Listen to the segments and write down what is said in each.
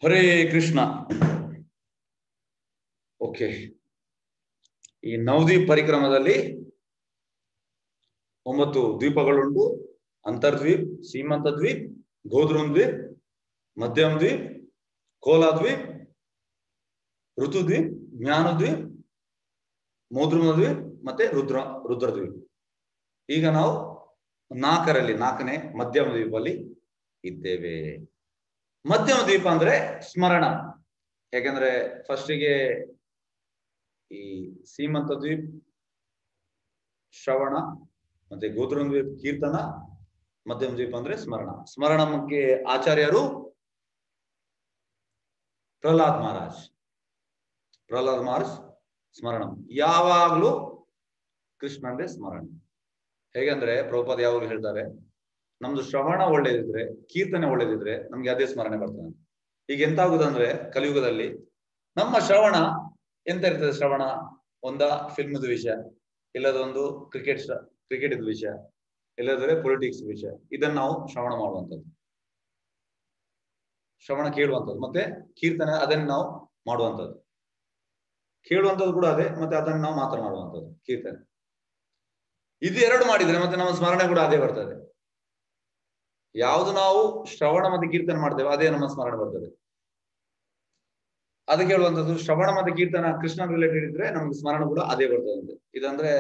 Hare Krishna. Okay, ಈ ನವದ್ವೀಪ ಪರಿಕ್ರಮದಲ್ಲಿ 9 ದ್ವೀಪಗಳುಂಟು. ಅಂತರ್ದ್ವೀಪ್, ಸೀಮಂತ ದ್ವೀಪ್, ಗೋದ್ರುಮ್ ದ್ವೀಪ್, ಮಧ್ಯಮ ದ್ವೀಪ್, Cola ದ್ವೀಪ್, ಋತುದ್ವೀಪ್, ಜ್ಞಾನದ್ವೀಪ್, ಮೋದ್ರುಮ ದ್ವೀಪ್ ಮತ್ತೆ ರುದ್ರದ್ವೀಪ್. ಈಗ ನಾವು 4ನೇ ಮಧ್ಯಮ ದ್ವೀಪಲ್ಲಿ ಇದ್ದೇವೆ. ಮಧ್ಯಮ ದ್ವೀಪ ಅಂದ್ರೆ ಸ್ಮರಣ. ಯಾಕಂದ್ರೆ ಫಸ್ಟಿಗೆ ಈ ಸೀಮಂತ ದ್ವೀಪ್ ಶ್ರವಣ, ಮತ್ತೆ ಗೋದ್ರುಮ್ ದ್ವೀಪ್ ಕೀರ್ತನ, ಮಧ್ಯಮ ದ್ವೀಪ ಅಂದ್ರೆ ಸ್ಮರಣ. ಸ್ಮರಣಕ್ಕೆ ಆಚಾರ್ಯರು ಪ್ರಹ್ಲಾದ್ ಮಹಾರಾಜ್ ಸ್ಮರಣ. ಯಾವಾಗ್ಲೂ ಕೃಷ್ಣ ಅಂದ್ರೆ ಸ್ಮರಣ. ಹೇಗಂದ್ರೆ ಪ್ರಭುಪಾದ ಯಾವಾಗ್ಲೂ ಹೇಳ್ತಾರೆ, ನಮ್ದು ಶ್ರವಣ ಒಳ್ಳೇದಿದ್ರೆ, ಕೀರ್ತನೆ ಒಳ್ಳೇದಿದ್ರೆ ನಮ್ಗೆ ಅದೇ ಸ್ಮರಣೆ ಬರ್ತದೆ. ಈಗ ಎಂತಾಗುದಂದ್ರೆ ಕಲಿಯುಗದಲ್ಲಿ ನಮ್ಮ ಶ್ರವಣ ಎಂತ ಇರ್ತದೆ? ಶ್ರವಣ ಒಂದ ಫಿಲ್ಮ್ದ ವಿಷಯ, ಇಲ್ಲದೊಂದು ಕ್ರಿಕೆಟ್ ವಿಷಯ, ಇಲ್ಲದ್ರೆ ಪೊಲಿಟಿಕ್ಸ್ ವಿಷಯ. ಇದನ್ನ ನಾವು ಶ್ರವಣ ಮಾಡುವಂಥದ್ದು, ಶ್ರವಣ ಕೇಳುವಂಥದ್ದು. ಮತ್ತೆ ಕೀರ್ತನೆ ಅದನ್ನ ನಾವು ಮಾಡುವಂಥದ್ದು, ಕೇಳುವಂಥದ್ದು ಕೂಡ ಅದೇ, ಮತ್ತೆ ಅದನ್ನ ನಾವು ಮಾತನಾಡುವಂಥದ್ದು ಕೀರ್ತನೆ. ಇದು 2 ಮಾಡಿದ್ರೆ ಮತ್ತೆ ನಮ್ಮ ಸ್ಮರಣೆ ಕೂಡ ಅದೇ ಬರ್ತದೆ. ಯಾವುದು ನಾವು ಶ್ರವಣ ಮತ್ತೆ ಕೀರ್ತನೆ ಮಾಡ್ತೇವೆ ಅದೇ ನಮ್ಮ ಸ್ಮರಣೆ ಬರ್ತದೆ. ಅದಕ್ಕೆ ಹೇಳುವಂಥದ್ದು, ಶ್ರವಣ ಮತ್ತೆ ಕೀರ್ತನ ಕೃಷ್ಣ ರಿಲೇಟೆಡ್ ಇದ್ರೆ ನಮ್ಗೆ ಸ್ಮರಣ ಕೂಡ ಅದೇ ಬರ್ತದೆ ಅಂತ. ಇದಂದ್ರೆ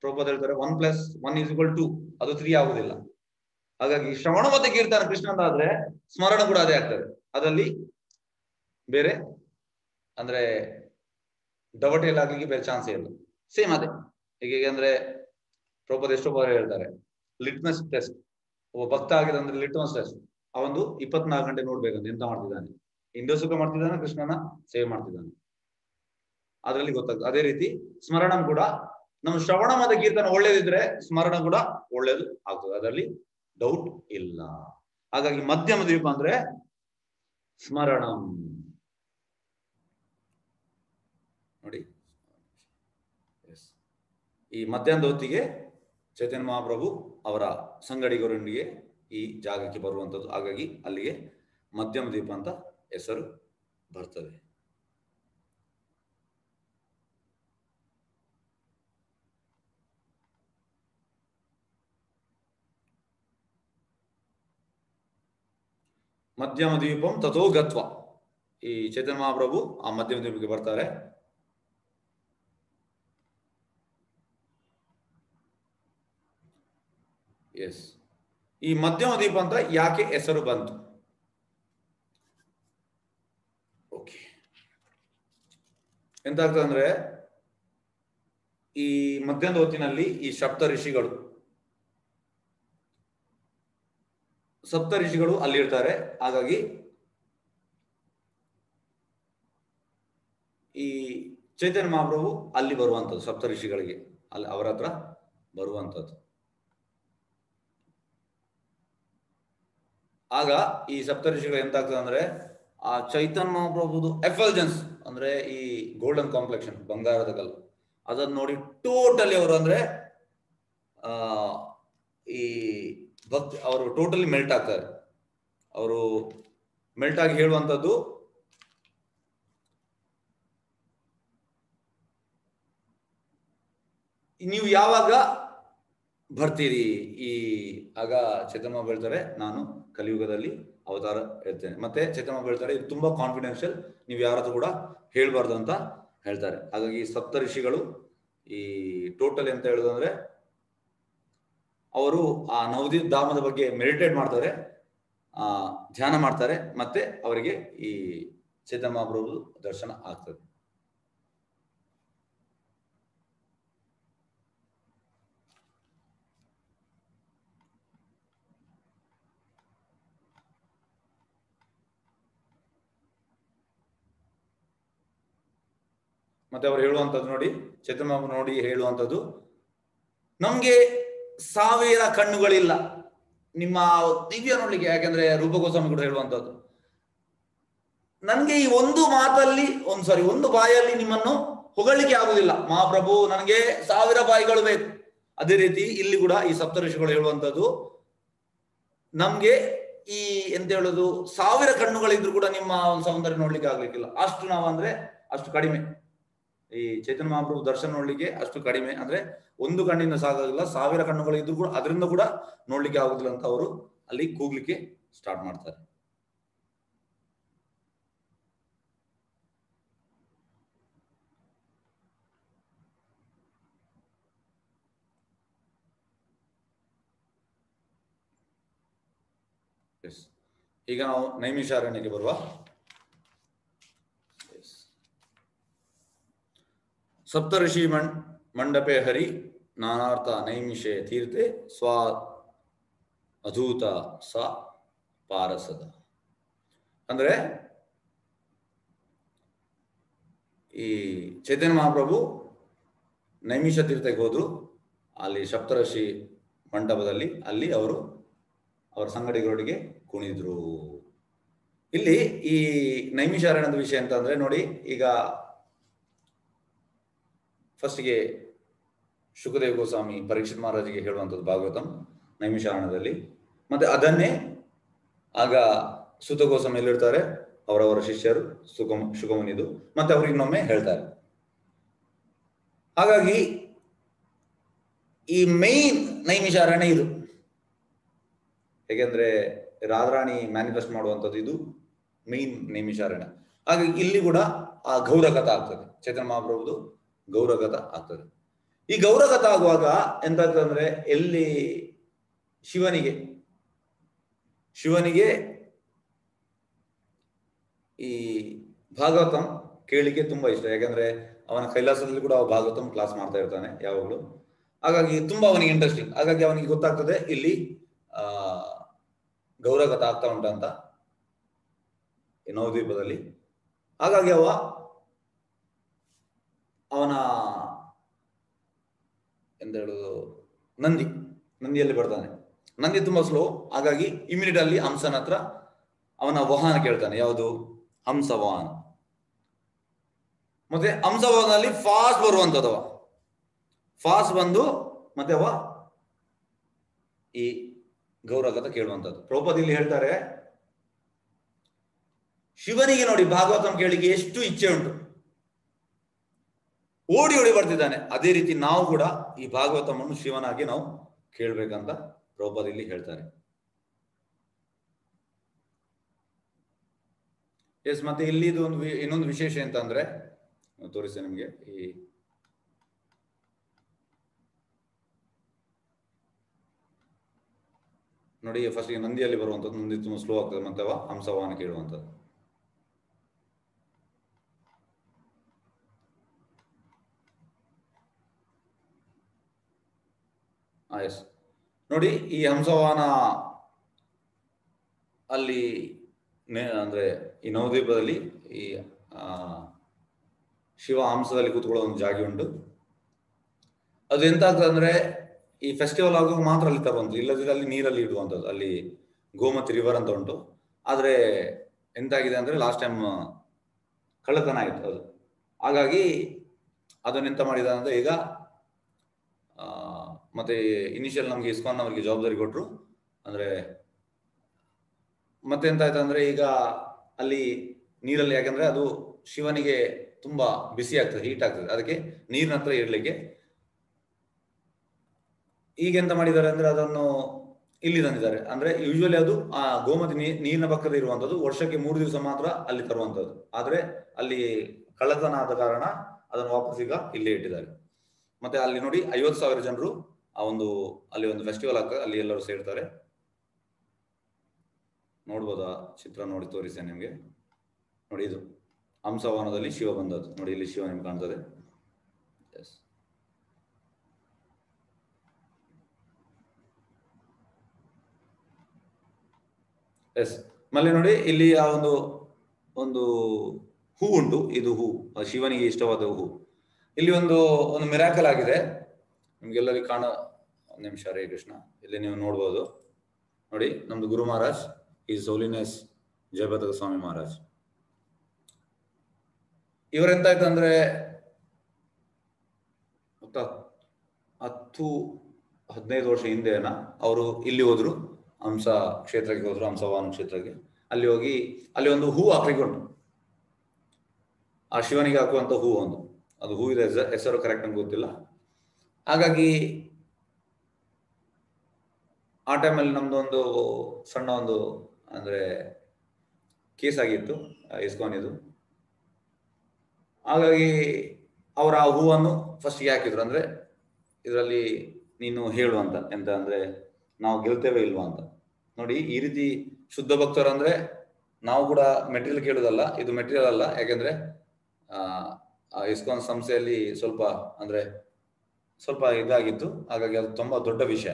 ಪ್ರಭುಪಾದ ಹೇಳ್ತಾರೆ 1 + 1 = 2, ಅದು 3 ಆಗುದಿಲ್ಲ. ಹಾಗಾಗಿ ಶ್ರವಣ ಮತ್ತೆ ಕೀರ್ತನ ಕೃಷ್ಣಂದಾದ್ರೆ ಸ್ಮರಣ ಕೂಡ ಅದೇ ಆಗ್ತದೆ. ಅದರಲ್ಲಿ ಬೇರೆ ಅಂದ್ರೆ ಡವಟೆಲ್ ಆಗ್ಲಿಕ್ಕೆ ಬೇರೆ ಚಾನ್ಸೇ ಇಲ್ಲ, ಸೇಮ್ ಅದೇ. ಹೀಗೆ ಪ್ರಭುಪಾದ ಎಷ್ಟೋ ಬಾರಿ ಹೇಳ್ತಾರೆ, ಲಿಟ್ಮಸ್ ಟೆಸ್ಟ್. ಒಬ್ಬ ಭಕ್ತ ಆಗಿದಂದ್ರೆ ಲಿಟ್ಮಸ್ ಟೆಸ್ಟ್, ಅವನು 24 ಗಂಟೆ ನೋಡ್ಬೇಕಂತ ಎಂತ ಮಾಡ್ತಿದ್ದಾನೆ, ಇಂದ್ರ ಸುಖ ಮಾಡ್ತಿದ್ದಾನೆ, ಕೃಷ್ಣನ ಸೇವೆ ಮಾಡ್ತಿದ್ದಾನೆ, ಅದರಲ್ಲಿ ಗೊತ್ತಾಗ್ತದೆ. ಅದೇ ರೀತಿ ಸ್ಮರಣ ಕೂಡ ನಮ್ಮ ಶ್ರವಣ ಮತ್ತು ಕೀರ್ತನ ಒಳ್ಳೇದಿದ್ರೆ ಸ್ಮರಣ ಕೂಡ ಒಳ್ಳೇದು ಆಗ್ತದೆ, ಅದರಲ್ಲಿ ಡೌಟ್ ಇಲ್ಲ. ಹಾಗಾಗಿ ಮಧ್ಯಮ ದ್ವೀಪ ಅಂದ್ರೆ ಸ್ಮರಣ ನೋಡಿ. ಈ ಮಧ್ಯಾಹ್ನದ ಹೊತ್ತಿಗೆ ಚೈತನ್ಯ ಮಹಾಪ್ರಭು ಅವರ ಸಂಗಡಿಗರೊಂದಿಗೆ ಈ ಜಾಗಕ್ಕೆ ಬರುವಂಥದ್ದು. ಹಾಗಾಗಿ ಅಲ್ಲಿಗೆ ಮಧ್ಯಮ ದ್ವೀಪ ಅಂತ ಹೆಸರು ಬರ್ತದೆ. ಮಧ್ಯಮ ದ್ವೀಪಂ ತಥೋ ಗತ್ವ. ಈ ಚೈತನ್ಯ ಮಹಾಪ್ರಭು ಆ ಮಧ್ಯಮ ದ್ವೀಪಕ್ಕೆ ಬರ್ತಾರೆ. ಎಸ್, ಈ ಮಧ್ಯಮ ದ್ವೀಪ ಅಂತ ಯಾಕೆ ಹೆಸರು ಬಂತು? ಓಕೆ, ಎಂತಾಗ್ತದೆ ಅಂದ್ರೆ ಈ ಮಧ್ಯಾಹ್ನದ ಹೊತ್ತಿನಲ್ಲಿ ಈ ಸಪ್ತ ಋಷಿಗಳು ಅಲ್ಲಿರ್ತಾರೆ. ಹಾಗಾಗಿ ಈ ಚೈತನ್ಯ ಮಹಾಪ್ರಭು ಅಲ್ಲಿ ಬರುವಂಥದ್ದು, ಸಪ್ತ ಋಷಿಗಳಿಗೆ ಅಲ್ಲಿ ಅವರ ಹತ್ರ ಬರುವಂಥದ್ದು. ಆಗ ಈ ಸಪ್ತ ಋಷಿಗಳು ಎಂತಾಗ್ತದೆ ಅಂದ್ರೆ ಆ ಚೈತನ್ಯ ಮಹಾಪ್ರಭುದು ಎಫಲ್ಜೆನ್ಸ್ ಅಂದ್ರೆ ಈ ಗೋಲ್ಡನ್ ಕಾಂಪ್ಲೆಕ್ಷನ್, ಬಂಗಾರದ ಕಲ್ಲು, ಅದನ್ನ ನೋಡಿ ಟೋಟಲಿ ಅವರು ಅಂದ್ರೆ ಈ ಭಕ್ತಿ ಅವರು ಟೋಟಲಿ ಮೆಲ್ಟ್ ಆಗ್ತಾರೆ. ಅವರು ಮೆಲ್ಟ್ ಆಗಿ ಹೇಳುವಂಥದ್ದು, ನೀವು ಯಾವಾಗ ಬರ್ತೀರಿ? ಆಗ ಚೈತನ್ಯ ಹೇಳ್ತಾರೆ, ನಾನು ಕಲಿಯುಗದಲ್ಲಿ ಅವತಾರ ಇರ್ತೇನೆ. ಮತ್ತೆ ಚೈತನ್ಯ ಹೇಳ್ತಾರೆ, ಇದು ತುಂಬಾ ಕಾನ್ಫಿಡೆನ್ಷಿಯಲ್, ನೀವು ಯಾರತ್ರ ಕೂಡ ಹೇಳ್ಬಾರ್ದು ಅಂತ ಹೇಳ್ತಾರೆ. ಹಾಗಾಗಿ ಸಪ್ತ ಋಷಿಗಳು ಈ ಟೋಟಲ್ ಅಂತ ಹೇಳುದಂದ್ರೆ ಅವರು ಆ ನವದ್ವೀಪ ಧಾಮದ ಬಗ್ಗೆ ಮೆಡಿಟೇಟ್ ಮಾಡ್ತಾರೆ, ಧ್ಯಾನ ಮಾಡ್ತಾರೆ, ಮತ್ತೆ ಅವರಿಗೆ ಈ ಚೈತನ್ಯ ಮಹಾಪ್ರಭು ದರ್ಶನ ಆಗ್ತದೆ. ಮತ್ತೆ ಅವರು ಹೇಳುವಂಥದ್ದು ನೋಡಿ, ಚೈತನ್ಯ ನೋಡಿ ಹೇಳುವಂಥದ್ದು, ನಮ್ಗೆ 1000 ಕಣ್ಣುಗಳಿಲ್ಲ ನಿಮ್ಮ ದಿವ್ಯ ನೋಡ್ಲಿಕ್ಕೆ. ಯಾಕಂದ್ರೆ ರೂಪ ಗೋಸ್ವಾಮಿ ಕೂಡ ಹೇಳುವಂಥದ್ದು, ನನ್ಗೆ ಈ ಒಂದು ಮಾತಲ್ಲಿ ಒಂದು ಬಾಯಲ್ಲಿ ನಿಮ್ಮನ್ನು ಹೊಗಳಿಕೆ ಆಗುದಿಲ್ಲ ಮಹಾಪ್ರಭು, ನನಗೆ 1000 ಬಾಯಿಗಳು ಬೇಕು. ಅದೇ ರೀತಿ ಇಲ್ಲಿ ಕೂಡ ಈ ಸಪ್ತ ಋಷಿಗಳು ಹೇಳುವಂಥದ್ದು, ನಮ್ಗೆ ಈ ಎಂತ ಹೇಳುದು 1000 ಕಣ್ಣುಗಳಿದ್ರು ಕೂಡ ನಿಮ್ಮ ಒಂದು ಸೌಂದರ್ಯ ನೋಡ್ಲಿಕ್ಕೆ ಆಗ್ಲಿಕ್ಕಿಲ್ಲ. ಅಷ್ಟು ನಾವು ಅಂದ್ರೆ ಅಷ್ಟು ಕಡಿಮೆ. ಈ ಚೈತನ್ಯ ಮಹಾಪ್ರಭು ದರ್ಶನ ನೋಡ್ಲಿಕ್ಕೆ ಅಷ್ಟು ಕಡಿಮೆ, ಅಂದ್ರೆ ಒಂದು ಕಣ್ಣಿಂದ ಸಾಕಾಗಿಲ್ಲ, 1000 ಕಣ್ಣುಗಳಿದ್ರು ಕೂಡ ಅದರಿಂದ ಕೂಡ ನೋಡ್ಲಿಕ್ಕೆ ಆಗುದಿಲ್ಲ ಅಂತ ಅವರು ಅಲ್ಲಿ ಕೂಗ್ಲಿಕ್ಕೆ ಸ್ಟಾರ್ಟ್ ಮಾಡ್ತಾರೆ. ಈಗ ನಾವು ನೈಮಿಷಾರಣ್ಯಕ್ಕೆ ಬರುವ. ಸಪ್ತಋಷಿ ಮಂಡಪೆ ಹರಿ ನಾನಾರ್ಥ ನೈಮಿಷೆ ತೀರ್ಥೆ ಸ್ವ ಅಧೂತ ಸ ಪಾರಸದ. ಅಂದ್ರೆ ಈ ಚೈತನ್ಯ ಮಹಾಪ್ರಭು ನೈಮಿಷ ತೀರ್ಥಕ್ಕೆ ಹೋದ್ರು. ಅಲ್ಲಿ ಸಪ್ತಋಷಿ ಮಂಟಪದಲ್ಲಿ ಅಲ್ಲಿ ಅವರು ಅವರ ಸಂಗಡಿಗರೊಟ್ಟಿಗೆ ಕುಣಿದ್ರು. ಇಲ್ಲಿ ಈ ನೈಮಿಷಾರಣ್ಯದ ವಿಷಯ ಅಂತ ಅಂದ್ರೆ ನೋಡಿ, ಈಗ ಫಸ್ಟ್ಗೆ ಶುಕದೇವ ಗೋಸ್ವಾಮಿ ಪರೀಕ್ಷಿತ್ ಮಹಾರಾಜಿಗೆ ಹೇಳುವಂಥದ್ದು ಭಾಗವತಂ ನೈಮಿಷಾರಣ್ಯದಲ್ಲಿ. ಮತ್ತೆ ಅದನ್ನೇ ಆಗ ಸುತ ಗೋಸ್ವಾಮಿ ಎಲ್ಲಿರ್ತಾರೆ, ಅವರವರ ಶಿಷ್ಯರು ಶುಕಮುನಿದು, ಮತ್ತೆ ಅವ್ರಿಗೆ ಇನ್ನೊಮ್ಮೆ ಹೇಳ್ತಾರೆ. ಹಾಗಾಗಿ ಈ ಮೈನ್ ನೈಮಿಷಾರಣ್ಯ ಇದು. ಹೇಗೆಂದ್ರೆ ರಾಧಾರಾಣಿ ಮ್ಯಾನಿಫೆಸ್ಟ್ ಮಾಡುವಂಥದ್ದು ಇದು ಮೈನ್ ನೈಮಿಷಾರಣ್ಯ. ಹಾಗಾಗಿ ಇಲ್ಲಿ ಕೂಡ ಆ ಗೌರಗತ ಆಗ್ತದೆ, ಚೈತನ್ಯ ಮಹಾಪ್ರಭುದು ಗೌರಗತ ಆಗ್ತದೆ. ಈ ಗೌರಗತ ಆಗುವಾಗ ಎಂತಾಗ್ತದೆ ಅಂದ್ರೆ, ಎಲ್ಲಿ ಶಿವನಿಗೆ ಈ ಭಾಗವತಂ ಕೇಳಿಕೆ ತುಂಬಾ ಇಷ್ಟ. ಯಾಕಂದ್ರೆ ಅವನ ಕೈಲಾಸದಲ್ಲಿ ಕೂಡ ಭಾಗವತಂ ಕ್ಲಾಸ್ ಮಾಡ್ತಾ ಇರ್ತಾನೆ ಯಾವಾಗಲೂ. ಹಾಗಾಗಿ ತುಂಬಾ ಅವನಿಗೆ ಇಂಟ್ರೆಸ್ಟಿಂಗ್. ಹಾಗಾಗಿ ಅವನಿಗೆ ಗೊತ್ತಾಗ್ತದೆ ಇಲ್ಲಿ ಗೌರಗತ ಆಗ್ತಾ ಉಂಟಂತ ನವದ್ವೀಪದಲ್ಲಿ. ಹಾಗಾಗಿ ಅವನ ಎಂತ ಹೇಳುದು, ನಂದಿಯಲ್ಲಿ ಬರ್ತಾನೆ. ನಂದಿ ತುಂಬಾ ಸ್ಲೋ. ಹಾಗಾಗಿ ಇಮಿಡಿಯೇಟ್ ಅಲ್ಲಿ ಹಂಸನ ಹತ್ರ ಅವನ ವಾಹನ ಕೇಳ್ತಾನೆ, ಯಾವುದು ಹಂಸ ವಾಹನ. ಮತ್ತೆ ಹಂಸ ವಾಹನದಲ್ಲಿ ಫಾಸ್ಟ್ ಬರುವಂತದವ, ಫಾಸ್ಟ್ ಬಂದು ಮತ್ತೆ ಈ ಗೌರಗತ ಕೇಳುವಂಥದ್ದು. ಪ್ರಭುಪಾದ ಇಲ್ಲಿ ಹೇಳ್ತಾರೆ, ಶಿವನಿಗೆ ನೋಡಿ ಭಾಗವತಂ ಕೇಳಿಗೆ ಎಷ್ಟು ಇಚ್ಛೆ ಉಂಟು, ಓಡಿ ಓಡಿ ಬರ್ತಿದ್ದಾನೆ. ಅದೇ ರೀತಿ ನಾವು ಕೂಡ ಈ ಭಾಗವತಮನ್ನು ಶಿವನಾಗಿ ನಾವು ಕೇಳ್ಬೇಕಂತ ಪ್ರಭುಪಾದ ಇಲ್ಲಿ ಹೇಳ್ತಾರೆ. ಎಸ್, ಮತ್ತೆ ಇಲ್ಲಿ ಇನ್ನೊಂದು ವಿಶೇಷ ಅಂತ ಅಂದ್ರೆ ತೋರಿಸ್ತೇನೆ ನಿಮ್ಗೆ. ಈ ನೋಡಿ, ಫಸ್ಟ್ ನಂದಿಯಲ್ಲಿ ಬರುವಂಥದ್ದು, ನಂದಿ ತುಂಬಾ ಸ್ಲೋ ಆಗ್ತದೆ, ಮತ್ತೆ ಹಂಸವಾಹನ ಕೇಳುವಂಥದ್ದು. ಎಸ್ ನೋಡಿ, ಈ ಹಂಸವಾಹನ ಅಲ್ಲಿ ಅಂದ್ರೆ ಈ ನವದ್ವೀಪದಲ್ಲಿ ಈ ಶಿವ ಹಂಸದಲ್ಲಿ ಕೂತ್ಕೊಳ್ಳೋ ಒಂದು ಜಾಗ ಉಂಟು. ಅದು ಎಂತ ಆಗ್ತದೆ ಅಂದ್ರೆ, ಈ ಫೆಸ್ಟಿವಲ್ ಆಗುವಾಗ ಮಾತ್ರ ಅಲ್ಲಿ ತರುವಂಥದ್ದು, ಇಲ್ಲದಿದ್ರೆ ಅಲ್ಲಿ ನೀರಲ್ಲಿ ಇಡುವಂಥದ್ದು. ಅಲ್ಲಿ ಗೋಮತಿ ರಿವರ್ ಅಂತ ಉಂಟು. ಆದ್ರೆ ಎಂತಾಗಿದೆ ಅಂದ್ರೆ, ಲಾಸ್ಟ್ ಟೈಮ್ ಕಳ್ಳತನ ಆಯ್ತು ಅದು. ಹಾಗಾಗಿ ಅದನ್ನೆಂತ ಮಾಡಿದ ಅಂದ್ರೆ, ಈಗ ಮತ್ತೆ ಇನಿಷಿಯಲ್ ನಮ್ಗೆ ಇಸ್ಕಾನ್ ಅವರಿಗೆ ಜವಾಬ್ದಾರಿ ಕೊಟ್ರು. ಅಂದ್ರೆ ಮತ್ತೆ ಎಂತ ಆಯ್ತು ಅಂದ್ರೆ, ಈಗ ಅಲ್ಲಿ ನೀರಲ್ಲಿ, ಯಾಕಂದ್ರೆ ಅದು ಶಿವನಿಗೆ ತುಂಬಾ ಬಿಸಿ ಆಗ್ತದೆ, ಹೀಟ್ ಆಗ್ತದೆ, ಅದಕ್ಕೆ ನೀರಿನ ಹತ್ರ ಇರ್ಲಿಕ್ಕೆ ಈಗ ಎಂತ ಮಾಡಿದ್ದಾರೆ ಅಂದ್ರೆ, ಅದನ್ನು ಇಲ್ಲಿ ತಂದಿದ್ದಾರೆ. ಅಂದ್ರೆ ಯೂಶುವಲಿ ಅದು ಆ ಗೋಮತಿ ನೀರಿನ ಪಕ್ಕದ ಇರುವಂತದ್ದು, ವರ್ಷಕ್ಕೆ 3 ದಿವಸ ಮಾತ್ರ ಅಲ್ಲಿ ತರುವಂತದ್ದು. ಆದ್ರೆ ಅಲ್ಲಿ ಕಳ್ಳತನ ಆದ ಕಾರಣ ಅದನ್ನು ವಾಪಸ್ ಈಗ ಇಲ್ಲೇ ಇಟ್ಟಿದ್ದಾರೆ. ಮತ್ತೆ ಅಲ್ಲಿ ನೋಡಿ 50,000 ಜನರು ಅಲ್ಲಿ ಒಂದು ಫೆಸ್ಟಿವಲ್ ಆಗ್ತದೆ, ಅಲ್ಲಿ ಎಲ್ಲರೂ ಸೇರ್ತಾರೆ. ನೋಡ್ಬೋದಾ ಚಿತ್ರ? ನೋಡಿ ತೋರಿಸ್ತೇನೆ ನಿಮ್ಗೆ. ನೋಡಿ, ಇದು ಹಂಸವಾಹನದಲ್ಲಿ ಶಿವ ಬಂದದ್ದು. ನೋಡಿ, ಇಲ್ಲಿ ಶಿವ ನಿಮ್ಗೆ ಕಾಣ್ತದೆ. Yes, yes. ಮಲ್ಲಿ ನೋಡಿ, ಇಲ್ಲಿ ಆ ಒಂದು ಹೂ ಉಂಟು. ಇದು ಹೂ ಶಿವನಿಗೆ ಇಷ್ಟವಾದ ಹೂ. ಇಲ್ಲಿ ಒಂದು ಮಿರಾಕಲ್ ಆಗಿದೆ, ನಿಮ್ಗೆಲ್ಲರಿಗೂ ಒಂದು ನಿಮಿಷ. ಹರೇ ಕೃಷ್ಣ. ಇಲ್ಲಿ ನೀವು ನೋಡ್ಬೋದು. ನೋಡಿ, ನಮ್ದು ಗುರು ಮಹಾರಾಜ್, ಈಸ್ ಹೋಲಿನೆಸ್ ಜಯಭದ್ರ ಸ್ವಾಮಿ ಮಹಾರಾಜ್. ಇವರೆಂತ ಆಯ್ತು ಅಂದ್ರೆ, 10-15 ವರ್ಷ ಹಿಂದೆನ ಅವರು ಇಲ್ಲಿ ಹೋದ್ರು. ಹಂಸ ಕ್ಷೇತ್ರಕ್ಕೆ ಹೋದ್ರು, ಹಂಸವಾಹನ ಕ್ಷೇತ್ರಕ್ಕೆ. ಅಲ್ಲಿ ಹೋಗಿ ಅಲ್ಲಿ ಒಂದು ಹೂ ಹಾಕ್ಲಿಕ್ಕೆ ಉಂಟು, ಆ ಶಿವನಿಗೆ ಹಾಕುವಂತ ಹೂ ಒಂದು, ಅದು ಹೂವಿನ ಹೆಸರು ಕರೆಕ್ಟ್ ನಂಗೆ ಗೊತ್ತಿಲ್ಲ. ಹಾಗಾಗಿ ಆ ಟೈಮಲ್ಲಿ ನಮ್ದೊಂದು ಸಣ್ಣ ಒಂದು ಅಂದ್ರೆ ಕೇಸ್ ಆಗಿತ್ತು ಇಸ್ಕಾನ್ ಇದು. ಹಾಗಾಗಿ ಅವರ ಆ ಹೂವನ್ನು ಫಸ್ಟ್ಗೆ ಹಾಕಿದ್ರು, ಅಂದ್ರೆ ಇದರಲ್ಲಿ ನೀನು ಹೇಳು ಅಂತ, ಎಂತ ಅಂದ್ರೆ ನಾವು ಗೆಲ್ತೇವೆ ಇಲ್ವಾ ಅಂತ. ನೋಡಿ ಈ ರೀತಿ ಶುದ್ಧ ಭಕ್ತರು ಅಂದ್ರೆ ನಾವು ಕೂಡ ಮೆಟೀರಿಯಲ್ ಕೇಳುದಲ್ಲ, ಇದು ಮೆಟೀರಿಯಲ್ ಅಲ್ಲ. ಯಾಕೆಂದ್ರೆ ಇಸ್ಕಾನ್ ಸಂಸ್ಥೆಯಲ್ಲಿ ಸ್ವಲ್ಪ ಅಂದ್ರೆ ಸ್ವಲ್ಪ ಇದಾಗಿತ್ತು, ಹಾಗಾಗಿ ಅದು ತುಂಬಾ ದೊಡ್ಡ ವಿಷಯ.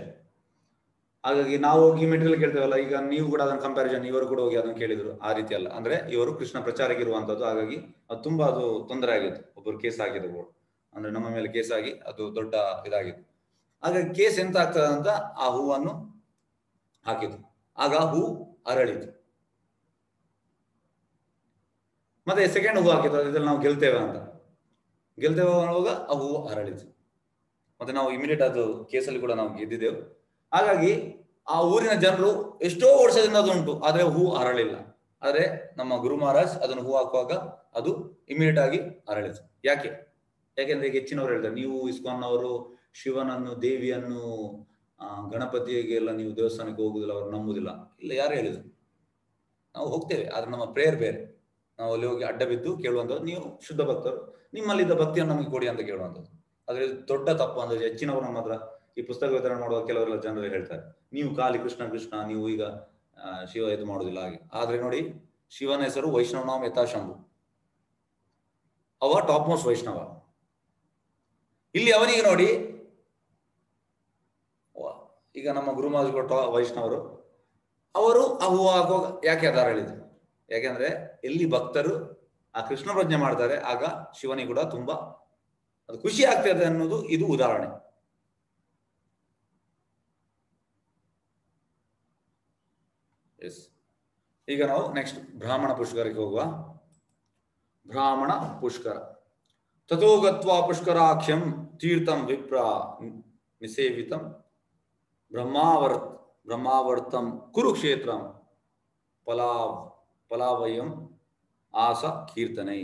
ಹಾಗಾಗಿ ನಾವು ಹೋಗಿ ಮೆಟೀರಿಯಲ್ ಕೇಳ್ತೇವಲ್ಲ, ಈಗ ನೀವು ಕೂಡ ಅದನ್ನ ಕಂಪ್ಯಾರಿಸನ್, ಇವರು ಕೂಡ ಹೋಗಿ ಅದನ್ನು ಕೇಳಿದ್ರು, ಆ ರೀತಿ ಅಲ್ಲ. ಅಂದ್ರೆ ಇವರು ಕೃಷ್ಣ ಪ್ರಚಾರಕ್ಕೆ ಇರುವಂತದ್ದು, ಹಾಗಾಗಿ ಅದು ತುಂಬಾ ಅದು ತೊಂದರೆ ಆಗಿತ್ತು. ಒಬ್ಬರು ಕೇಸ್ ಆಗಿದ್ರು, ಅಂದ್ರೆ ನಮ್ಮ ಮೇಲೆ ಕೇಸ್ ಆಗಿ ಅದು ದೊಡ್ಡ ಇದಾಗಿತ್ತು. ಹಾಗಾಗಿ ಕೇಸ್ ಎಂತ ಆಗ್ತದೆ ಅಂತ ಆ ಹೂವನ್ನು ಹಾಕಿದ್ರು, ಆಗ ಹೂ ಅರಳಿತು. ಮತ್ತೆ ಸೆಕೆಂಡ್ ಹೂ ಹಾಕಿದ್ರು, ಇದ್ರಲ್ಲಿ ನಾವು ಗೆಲ್ತೇವೆ ಅಂತ, ಗೆಲ್ತೇವೆ ಅನ್ನುವಾಗ ಆ ಹೂ ಅರಳಿತು. ಮತ್ತೆ ನಾವು ಇಮಿಡಿಯೇಟ್ ಅದು ಕೇಸಲ್ಲಿ ಕೂಡ ನಾವು ಗೆದ್ದಿದ್ದೆವು. ಹಾಗಾಗಿ ಆ ಊರಿನ ಜನರು ಎಷ್ಟೋ ವರ್ಷದಿಂದ ಅದು ಉಂಟು, ಆದ್ರೆ ಹೂ ಅರಳಿಲ್ಲ. ಆದ್ರೆ ನಮ್ಮ ಗುರು ಮಹಾರಾಜ್ ಅದನ್ನು ಹೂ ಹಾಕುವಾಗ ಅದು ಇಮಿಡಿಯೇಟ್ ಆಗಿ ಅರಳಿತು. ಯಾಕೆ? ಯಾಕೆಂದ್ರೆ ಈಗ ಹೆಚ್ಚಿನವರು ಹೇಳ್ತಾರೆ, ನೀವು ಇಸ್ಕಾನ್ನವರು ಶಿವನನ್ನು, ದೇವಿಯನ್ನು, ಗಣಪತಿಗೆ ಎಲ್ಲ ನೀವು ದೇವಸ್ಥಾನಕ್ಕೆ ಹೋಗುದಿಲ್ಲ, ಅವರು ನಂಬುದಿಲ್ಲ. ಇಲ್ಲ, ಯಾರು ಹೇಳಿದ್ರು? ನಾವು ಹೋಗ್ತೇವೆ, ಆದ್ರೆ ನಮ್ಮ ಪ್ರೇಯರ್ ಬೇರೆ. ನಾವು ಅಲ್ಲಿ ಹೋಗಿ ಅಡ್ಡ ಬಿದ್ದು ಕೇಳುವಂಥದ್ದು, ನೀವು ಶುದ್ಧ ಭಕ್ತರು, ನಿಮ್ಮಲ್ಲಿದ್ದ ಭಕ್ತಿಯನ್ನು ನಮಗೆ ಕೊಡಿ ಅಂತ ಕೇಳುವಂಥದ್ದು. ಆದ್ರೆ ದೊಡ್ಡ ತಪ್ಪು ಅಂದ್ರೆ ಹೆಚ್ಚಿನವರು ನಮ್ಮ ಹತ್ರ ಈ ಪುಸ್ತಕ ವಿತರಣೆ ಮಾಡುವ ಕೆಲವರೆಲ್ಲ ಜನರು ಹೇಳ್ತಾರೆ, ನೀವು ಖಾಲಿ ಕೃಷ್ಣ ಕೃಷ್ಣ, ನೀವು ಈಗ ಶಿವ ಇದು ಮಾಡುದಿಲ್ಲ ಹಾಗೆ. ಆದ್ರೆ ನೋಡಿ, ಶಿವನ ಹೆಸರು ವೈಷ್ಣವನಾಮ ಯಥಾಶಂಭು, ಅವ ಟಾಪ್ ಮೋಸ್ಟ್ ವೈಷ್ಣವ. ಇಲ್ಲಿ ಅವನಿಗೆ ನೋಡಿ, ಈಗ ನಮ್ಮ ಗುರು ಮಹಾರಾಜ್ ವೈಷ್ಣವರು, ಅವರು ಆ ಹೂವು ಹಾಕುವಾಗ ಯಾಕೆ ಅದು ಅರಳಿದ್ರು? ಯಾಕೆಂದ್ರೆ ಎಲ್ಲಿ ಭಕ್ತರು ಆ ಕೃಷ್ಣ ಪ್ರಜ್ಞೆ ಮಾಡ್ತಾರೆ, ಆಗ ಶಿವನಿಗೆ ಕೂಡ ತುಂಬಾ ಅದು ಖುಷಿ ಆಗ್ತದೆ ಅನ್ನೋದು ಇದು ಉದಾಹರಣೆ. ಎಸ್, ಈಗ ನಾವು ನೆಕ್ಸ್ಟ್ ಬ್ರಾಹ್ಮಣ ಪುಷ್ಕರಕ್ಕೆ ಹೋಗುವ. ಬ್ರಾಹ್ಮಣ ಪುಷ್ಕರ. ತಥೋ ಗತ್ವಾ ಪುಷ್ಕರಾಖ್ಯಂ ತೀರ್ಥಂ ವಿಪ್ರ ನಿಸೇವಿತಂ ಬ್ರಹ್ಮಾವರ್ತಂ ಕುರುಕ್ಷೇತ್ರಂ ಪಲಾವಯಂ ಆಸ ಕೀರ್ತನೈ.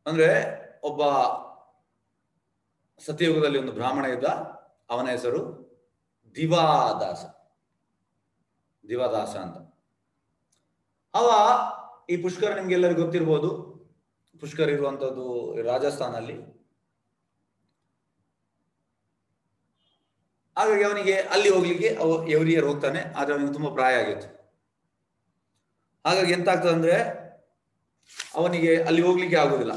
ಅಂದ್ರೆ ಒಬ್ಬ ಸತ್ಯಯುಗದಲ್ಲಿ ಒಂದು ಬ್ರಾಹ್ಮಣ ಇದ್ದ, ಅವನ ಹೆಸರು ದಿವಾದಾಸ ಅಂತ. ಅವ ಈ ಪುಷ್ಕರ ನಿಮ್ಗೆಲ್ಲರಿಗೂ ಗೊತ್ತಿರ್ಬೋದು, ಪುಷ್ಕರ ಇರುವಂತದ್ದು ರಾಜಸ್ಥಾನಲ್ಲಿ. ಹಾಗಾಗಿ ಅವನಿಗೆ ಅಲ್ಲಿ ಹೋಗ್ಲಿಕ್ಕೆ ಎವ್ರಿ ಇಯರ್ ಹೋಗ್ತಾನೆ, ಆದ್ರೆ ಅವನಿಗೆ ತುಂಬಾ ಪ್ರಾಯ ಆಗಿತ್ತು. ಹಾಗಾಗಿ ಎಂತ ಆಗ್ತದೆ ಅಂದ್ರೆ ಅವನಿಗೆ ಅಲ್ಲಿ ಹೋಗ್ಲಿಕ್ಕೆ ಆಗುದಿಲ್ಲ.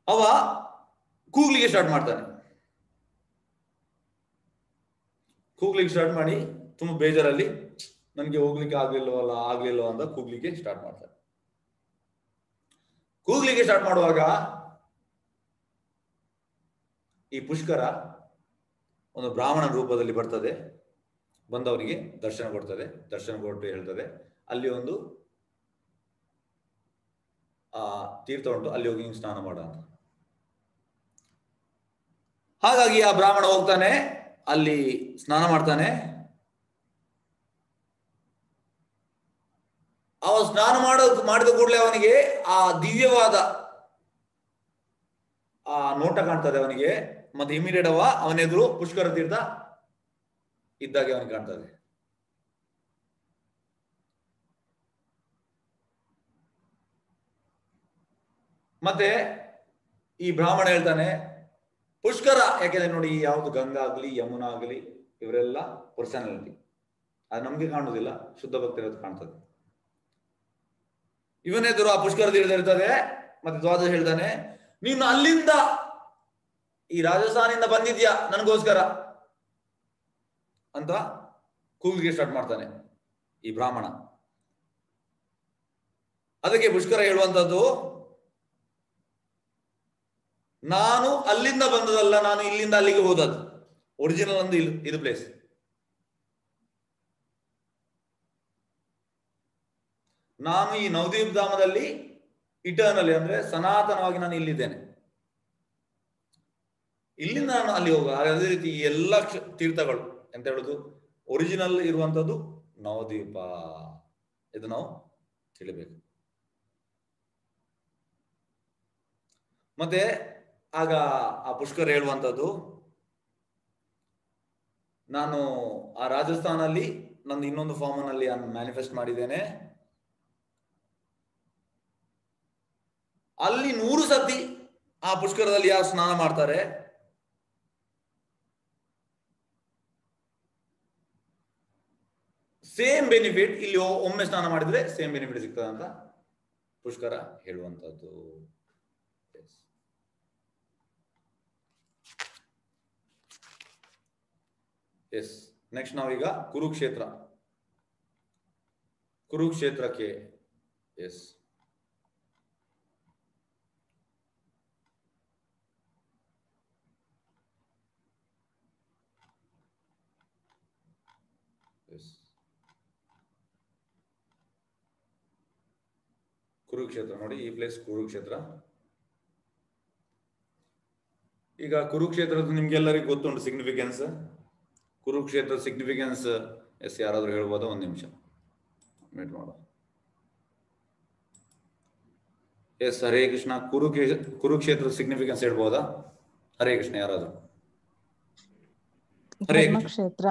ಅವ ಕೂಗ್ಲಿಕ್ಕೆ ಸ್ಟಾರ್ಟ್ ಮಾಡ್ತಾನೆ. ಕೂಗ್ಲಿಕ್ಕೆ ಸ್ಟಾರ್ಟ್ ಮಾಡಿ ತುಂಬಾ ಬೇಜಾರಲ್ಲಿ, ನನ್ಗೆ ಹೋಗ್ಲಿಕ್ಕೆ ಆಗ್ಲಿಲ್ವೋ ಅಂತ ಕೂಗ್ಲಿಕ್ಕೆ ಸ್ಟಾರ್ಟ್ ಮಾಡ್ತಾನೆ. ಕೂಗ್ಲಿಕ್ಕೆ ಸ್ಟಾರ್ಟ್ ಮಾಡುವಾಗ ಈ ಪುಷ್ಕರ ಒಂದು ಬ್ರಾಹ್ಮಣ ರೂಪದಲ್ಲಿ ಬರ್ತದೆ, ಬಂದವರಿಗೆ ದರ್ಶನ ಕೊಡ್ತದೆ. ದರ್ಶನ ಕೊಟ್ಟು ಹೇಳ್ತದೆ, ಅಲ್ಲಿ ಒಂದು ತೀರ್ಥ ಉಂಟು, ಅಲ್ಲಿ ಹೋಗಿ ಸ್ನಾನ ಮಾಡ ಅಂತ. ಹಾಗಾಗಿ ಆ ಬ್ರಾಹ್ಮಣ ಹೋಗ್ತಾನೆ, ಅಲ್ಲಿ ಸ್ನಾನ ಮಾಡ್ತಾನೆ. ಅವ ಸ್ನಾನ ಮಾಡಿದ ಕೂಡಲೇ ಅವನಿಗೆ ಆ ದಿವ್ಯವಾದ ಆ ನೋಟ ಕಾಣ್ತದೆ ಅವನಿಗೆ. ಮತ್ತೆ ಇಮಿಡಿಯೇಟ್ ಅವನೆದುರು ಪುಷ್ಕರ ತೀರ್ಥ ಇದ್ದಾಗೆ ಅವನಿಗೆ ಕಾಣ್ತದೆ. ಮತ್ತೆ ಈ ಬ್ರಾಹ್ಮಣ ಹೇಳ್ತಾನೆ, ಪುಷ್ಕರ, ಯಾಕೆಂದ್ರೆ ನೋಡಿ, ಯಾವುದು ಗಂಗಾ ಆಗ್ಲಿ ಯಮುನಾ ಆಗ್ಲಿ ಇವರೆಲ್ಲ ಪರ್ಸನಾಲಿಟಿ, ಅದು ನಮ್ಗೆ ಕಾಣುದಿಲ್ಲ, ಶುದ್ಧ ಭಕ್ತರಿಗೆ ಕಾಣ್ತದೆ. ಇವನೆದುರು ಆ ಪುಷ್ಕರ ತೀರ್ಥ ಇರ್ತದೆ. ಮತ್ತೆ ದ್ವಾದಶ ಹೇಳ್ತಾನೆ, ನೀನು ಅಲ್ಲಿಂದ ಈ ರಾಜಸ್ಥಾನಿಂದ ಬಂದಿದ್ಯಾ ನನಗೋಸ್ಕರ ಅಂತ ಕೂಗಿಗೆ ಸ್ಟಾರ್ಟ್ ಮಾಡ್ತಾನೆ ಈ ಬ್ರಾಹ್ಮಣ. ಅದಕ್ಕೆ ಪುಷ್ಕರ ಹೇಳುವಂತದ್ದು, ನಾನು ಅಲ್ಲಿಂದ ಬಂದದಲ್ಲ, ನಾನು ಇಲ್ಲಿಂದ ಅಲ್ಲಿಗೆ ಹೋದದ್ದು. ಒರಿಜಿನಲ್ ಒಂದು ಇದು ಪ್ಲೇಸ್. ನಾನು ಈ ನವದ್ವೀಪ ಧಾಮದಲ್ಲಿ ಇಟರ್ನಲಿ ಅಂದ್ರೆ ಸನಾತನವಾಗಿ ನಾನು ಇಲ್ಲಿದ್ದೇನೆ. ಇಲ್ಲಿಂದ ನಾನು ಅಲ್ಲಿ ಹೋಗುವ. ಅದೇ ರೀತಿ ಈ ಎಲ್ಲ ತೀರ್ಥಗಳು ಎಂತ ಹೇಳುದು, ಒರಿಜಿನಲ್ ಇರುವಂತದ್ದು ನವದ್ವೀಪ. ಇದು ನಾವು ತಿಳಿಬೇಕು. ಮತ್ತೆ ಆಗ ಆ ಪುಷ್ಕರ್ ಹೇಳುವಂಥದ್ದು, ನಾನು ಆ ರಾಜಸ್ಥಾನಲ್ಲಿ ನಂದು ಇನ್ನೊಂದು ಫಾರ್ಮ್ ನಲ್ಲಿ ಮ್ಯಾನಿಫೆಸ್ಟ್ ಮಾಡಿದ್ದೇನೆ, ಅಲ್ಲಿ 100 ಸತಿ ಆ ಪುಷ್ಕರದಲ್ಲಿ ಯಾರು ಸ್ನಾನ ಮಾಡ್ತಾರೆ ಸೇಮ್ ಬೆನಿಫಿಟ್ ಇಲ್ಲಿ ಒಮ್ಮೆ ಸ್ನಾನ ಮಾಡಿದ್ರೆ ಸೇಮ್ ಬೆನಿಫಿಟ್ ಸಿಗ್ತದೆ ಅಂತ ಪುಷ್ಕರ ಹೇಳುವಂತದ್ದು. ಎಸ್, ನೆಕ್ಸ್ಟ್ ನಾವೀಗ ಕುರುಕ್ಷೇತ್ರಕ್ಕೆ ಎಸ್ ಕುರುಕ್ಷೇತ್ರ ನೋಡಿ, ಈ ಪ್ಲೇಸ್ ಕುರುಕ್ಷೇತ್ರ. ಈಗ ಕುರುಕ್ಷೇತ್ರದ ನಿಮ್ಗೆಲ್ಲರಿಗೂ ಗೊತ್ತುಂಟು ಸಿಗ್ನಿಫಿಕೆನ್ಸ್. ಕುರುಕ್ಷೇತ್ರ ಸಿಗ್ನಿಫಿಕೆನ್ಸ್ ಎಸ್ ಯಾರಾದ್ರೂ ಹೇಳ್ಬೋದಾ? ಒಂದು ನಿಮಿಷ ವೇಟ್ ಮಾಡ. ಎಸ್, ಹರೇ ಕೃಷ್ಣ. ಕುರುಕ್ಷೇತ್ರ ಸಿಗ್ನಿಫಿಕೆನ್ಸ್ ಹೇಳ್ಬೋದಾ? ಹರೇ ಕೃಷ್ಣ ಯಾರಾದ್ರೂ? ಹರೇ ಧರ್ಮಕ್ಷೇತ್ರ.